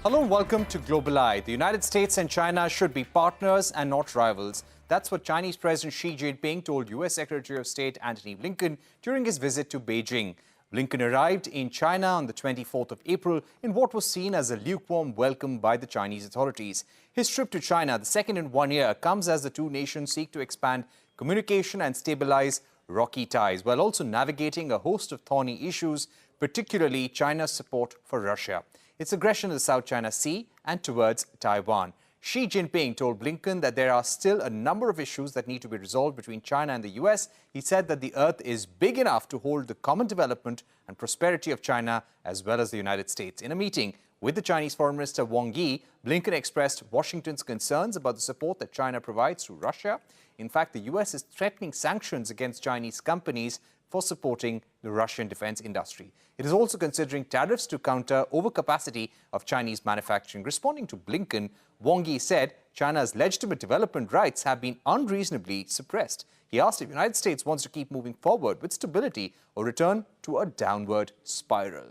Hello and welcome to Global Eye. The United States and China should be partners and not rivals. That's what Chinese President Xi Jinping told U.S. Secretary of State Antony Blinken during his visit to Beijing. Blinken arrived in China on the 24th of April in what was seen as a lukewarm welcome by the Chinese authorities. His trip to China, the second in 1 year, comes as the two nations seek to expand communication and stabilize rocky ties, while also navigating a host of thorny issues, particularly China's support for Russia, its aggression in the South China Sea and towards Taiwan. Xi Jinping told Blinken that there are still a number of issues that need to be resolved between China and the US. He said that the earth is big enough to hold the common development and prosperity of China as well as the United States. In a meeting with the Chinese Foreign Minister Wang, Blinken expressed Washington's concerns about the support that China provides to Russia. In fact, the US is threatening sanctions against Chinese companies for supporting the Russian defense industry. It is also considering tariffs to counter overcapacity of Chinese manufacturing. Responding to Blinken, Wang said China's legitimate development rights have been unreasonably suppressed. He asked if the United States wants to keep moving forward with stability or return to a downward spiral.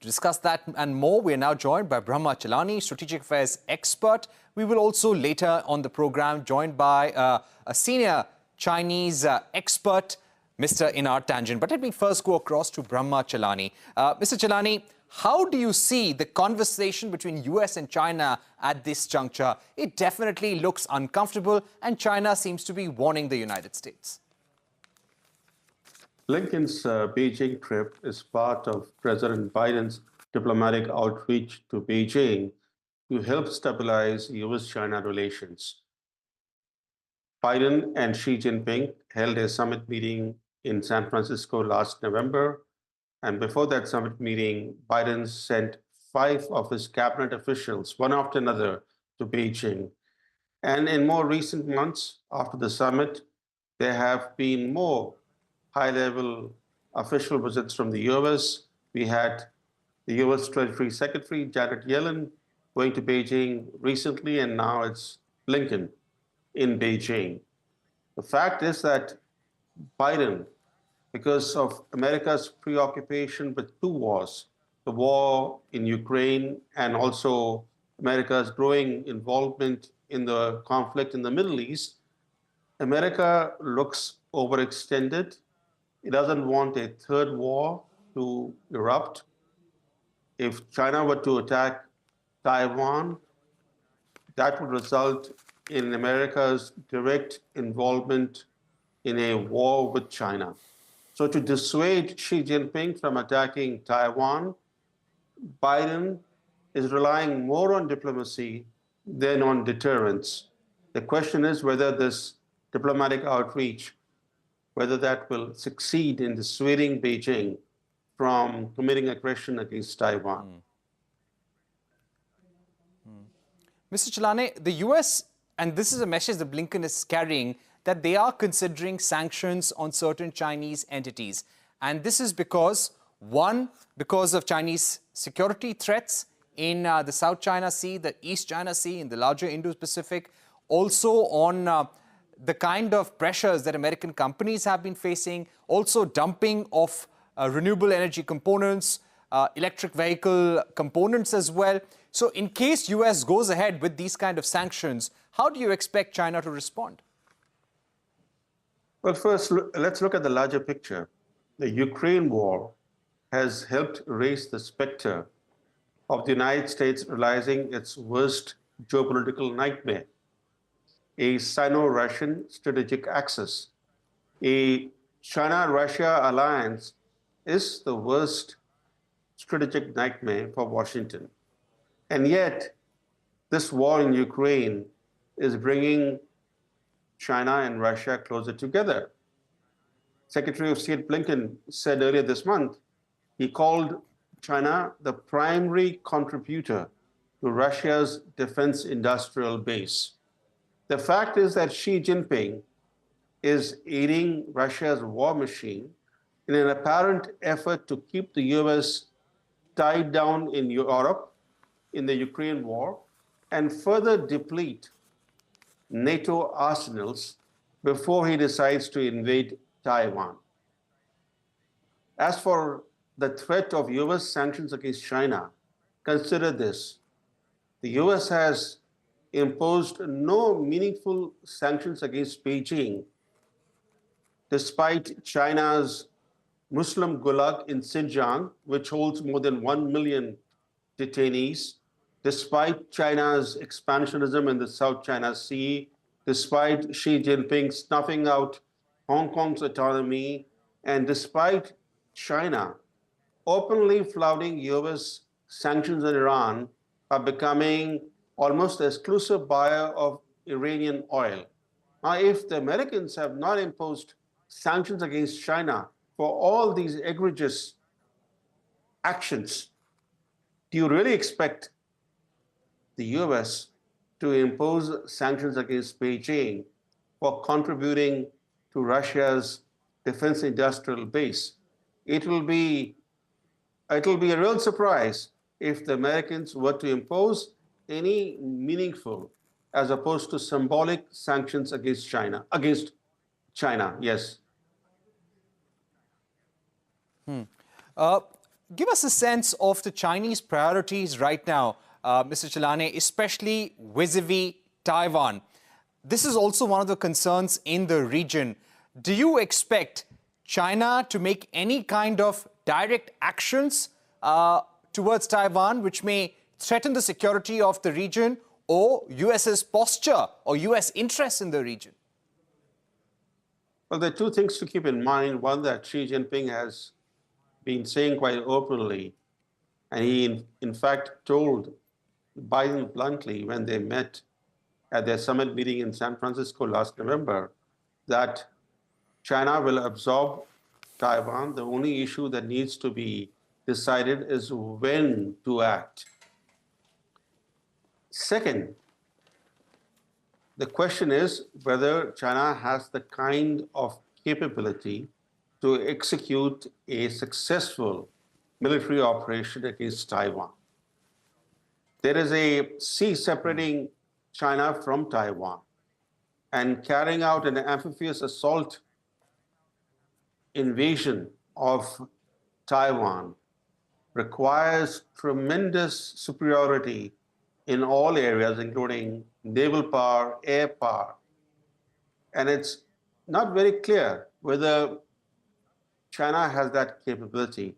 To discuss that and more, we are now joined by Brahma, Chellaney, strategic affairs expert. We will also later on the program joined by a senior Chinese expert, Mr. Einar Tangen. But let me first go across to Brahma, Chellaney. Mr. Chellaney, how do you see the conversation between US and China at this juncture? It definitely looks uncomfortable, and China seems to be warning the United States. Blinken's Beijing trip is part of President Biden's diplomatic outreach to Beijing to help stabilize US-China relations. Biden and Xi Jinping held a summit meeting in San Francisco last November, and before that summit meeting, Biden sent 5 of his cabinet officials, one after another, to Beijing. And in more recent months, after the summit, there have been more high-level official visits from the US. We had the US Treasury Secretary, Janet Yellen, going to Beijing recently, and now it's Blinken in Beijing. The fact is that Biden, because of America's preoccupation with 2 wars, the war in Ukraine and also America's growing involvement in the conflict in the Middle East, America looks overextended. It doesn't want a 3rd war to erupt. If China were to attack Taiwan, that would result in America's direct involvement in a war with China. So to dissuade Xi Jinping from attacking Taiwan, Biden is relying more on diplomacy than on deterrence. The question is whether this diplomatic outreach, whether that will succeed in dissuading Beijing from committing aggression against Taiwan. Mr. Chellaney, the US, and this is a message that Blinken is carrying, that they are considering sanctions on certain Chinese entities. And this is because, one, because of Chinese security threats in the South China Sea, the East China Sea, in the larger Indo-Pacific, also on the kind of pressures that American companies have been facing, also dumping of renewable energy components, electric vehicle components as well. So in case US goes ahead with these kind of sanctions, how do you expect China to respond? Well, first, let's look at the larger picture. The Ukraine war has helped raise the specter of the United States realizing its worst geopolitical nightmare, a Sino-Russian strategic axis. A China-Russia alliance is the worst strategic nightmare for Washington. And yet, this war in Ukraine is bringing China and Russia closer together. Secretary of State Blinken said earlier this month, he called China the primary contributor to Russia's defense industrial base. The fact is that Xi Jinping is aiding Russia's war machine in an apparent effort to keep the US tied down in Europe in the Ukraine war and further deplete NATO arsenals before he decides to invade Taiwan. As for the threat of US sanctions against China, consider this. The US has imposed no meaningful sanctions against Beijing, despite China's Muslim Gulag in Xinjiang, which holds more than 1 million detainees, despite China's expansionism in the South China Sea, despite Xi Jinping snuffing out Hong Kong's autonomy, and despite China openly flouting US sanctions on Iran by becoming almost exclusive buyer of Iranian oil. Now, if the Americans have not imposed sanctions against China for all these egregious actions, do you really expect the US to impose sanctions against Beijing for contributing to Russia's defense industrial base? It will be a real surprise if the Americans were to impose any meaningful as opposed to symbolic sanctions against China. Yes. Give us a sense of the Chinese priorities right now, Mr. Chellaney, especially vis-a-vis Taiwan. This is also one of the concerns in the region. Do you expect China to make any kind of direct actions towards Taiwan, which may threaten the security of the region or US's posture or US interests in the region? Well, there are two things to keep in mind. One, that Xi Jinping has been saying quite openly, and he in fact told Biden bluntly when they met at their summit meeting in San Francisco last November, that China will absorb Taiwan. The only issue that needs to be decided is when to act. Second, the question is whether China has the kind of capability to execute a successful military operation against Taiwan. There is a sea separating China from Taiwan, and carrying out an amphibious assault invasion of Taiwan requires tremendous superiority in all areas, including naval power, air power. And it's not very clear whether China has that capability.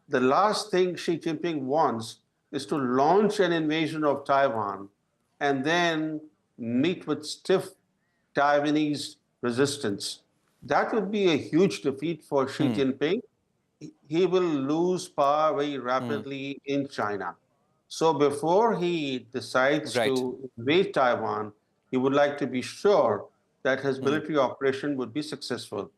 The last thing Xi Jinping wants is to launch an invasion of Taiwan and then meet with stiff Taiwanese resistance. That would be a huge defeat for Xi Jinping. He will lose power very rapidly in China. So before he decides to invade Taiwan, he would like to be sure that his military operation would be successful.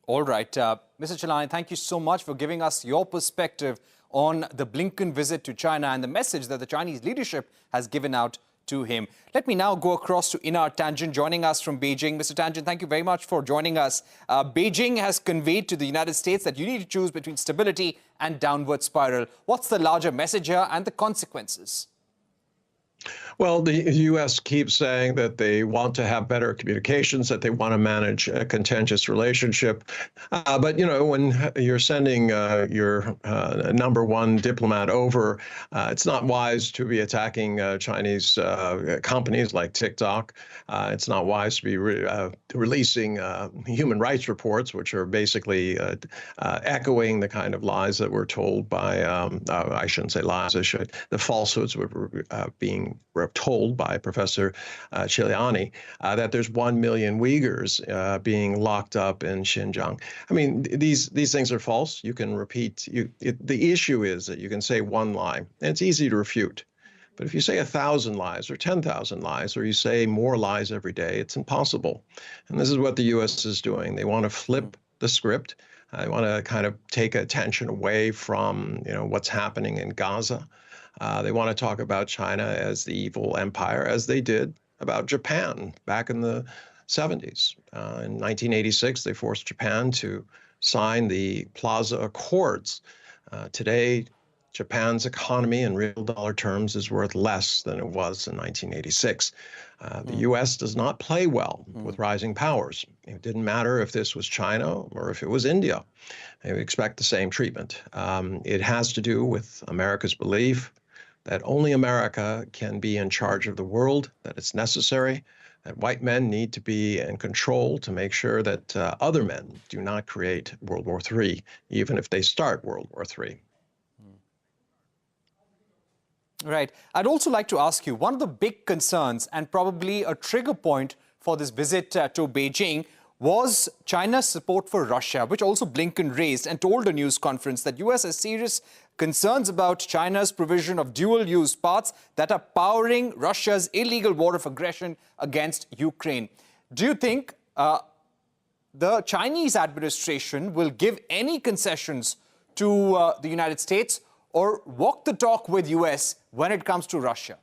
All right. Mr. Chellaney, thank you so much for giving us your perspective on the Blinken visit to China and the message that the Chinese leadership has given out to him. Let me now go across to Einar Tangen, joining us from Beijing. Mr. Tangen, thank you very much for joining us. Beijing has conveyed to the United States that you need to choose between stability and downward spiral. What's the larger message here and the consequences? Well, the U.S. keeps saying that they want to have better communications, that they want to manage a contentious relationship. But, you know, when you're sending your number one diplomat over, it's not wise to be attacking Chinese companies like TikTok. It's not wise to be releasing human rights reports, which are basically echoing the kind of lies that were told by, I shouldn't say lies, the falsehoods were being told by Professor Chellaney, that there's 1 million Uyghurs being locked up in Xinjiang. I mean, these things are false. You can repeat. The issue is that you can say one lie, and it's easy to refute. But if you say 1,000 lies or 10,000 lies, or you say more lies every day, it's impossible. And this is what the U.S. is doing. They want to flip the script. They want to kind of take attention away from, you know, what's happening in Gaza. They want to talk about China as the evil empire, as they did about Japan back in the 70s. In 1986, they forced Japan to sign the Plaza Accords. Today, Japan's economy in real dollar terms is worth less than it was in 1986. The U.S. does not play well with rising powers. It didn't matter if this was China or if it was India. They would expect the same treatment. It has to do with America's belief that only America can be in charge of the world, that it's necessary, that white men need to be in control to make sure that other men do not create World War III, even if they start World War III. Right. I'd also like to ask you, one of the big concerns and probably a trigger point for this visit to Beijing was China's support for Russia, which also Blinken raised and told a news conference that U.S. has serious concerns about China's provision of dual-use parts that are powering Russia's illegal war of aggression against Ukraine. Do you think the Chinese administration will give any concessions to the United States or walk the talk with U.S. when it comes to Russia?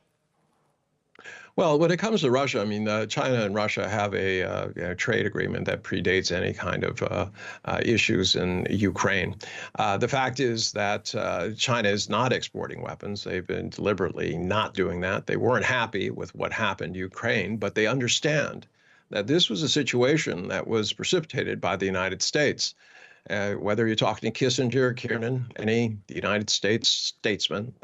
Well, when it comes to Russia, I mean, China and Russia have a trade agreement that predates any kind of issues in Ukraine. The fact is that China is not exporting weapons. They've been deliberately not doing that. They weren't happy with what happened in Ukraine, but they understand that this was a situation that was precipitated by the United States. Whether you're talking to Kissinger, Kiernan, any United States statesman,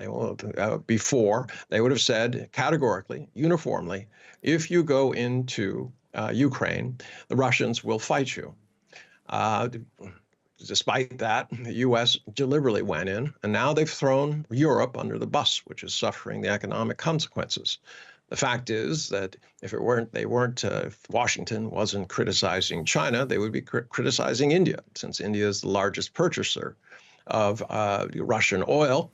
before, they would have said categorically, uniformly, if you go into Ukraine, the Russians will fight you. Despite that, the U.S. deliberately went in, and now they've thrown Europe under the bus, which is suffering the economic consequences. The fact is that if Washington wasn't criticizing China, they would be criticizing India, since India is the largest purchaser of Russian oil,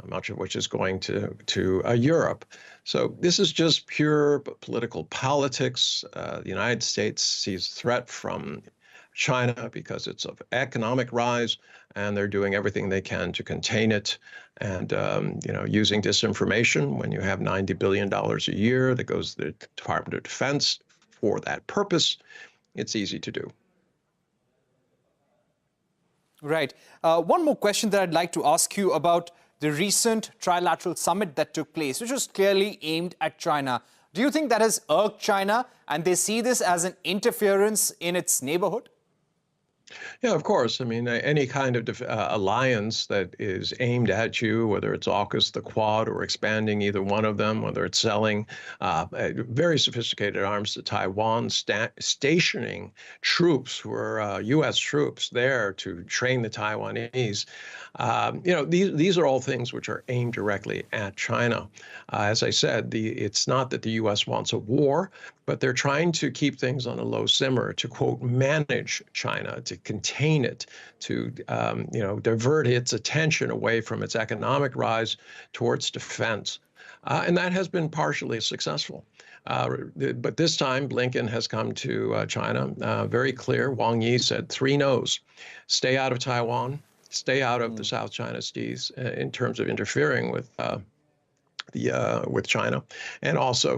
much of which is going to Europe. So this is just pure political politics. The United States sees a threat from China because it's of economic rise, and they're doing everything they can to contain it. And, using disinformation when you have $90 billion a year that goes to the Department of Defense for that purpose, it's easy to do. Right. One more question that I'd like to ask you about the recent trilateral summit that took place, which was clearly aimed at China. Do you think that has irked China and they see this as an interference in its neighborhood? Yeah, of course. I mean, any kind of alliance that is aimed at you, whether it's AUKUS, the Quad, or expanding either one of them, whether it's selling very sophisticated arms to Taiwan, stationing troops who are U.S. troops there to train the Taiwanese. These are all things which are aimed directly at China. As I said, it's not that the U.S. wants a war, but they're trying to keep things on a low simmer, to, quote, manage China, to contain it, to, divert its attention away from its economic rise towards defense. And that has been partially successful. But this time, Blinken has come to China, very clear. Wang Yi said 3 no's. Stay out of Taiwan, stay out of the South China Seas in terms of interfering with China, and also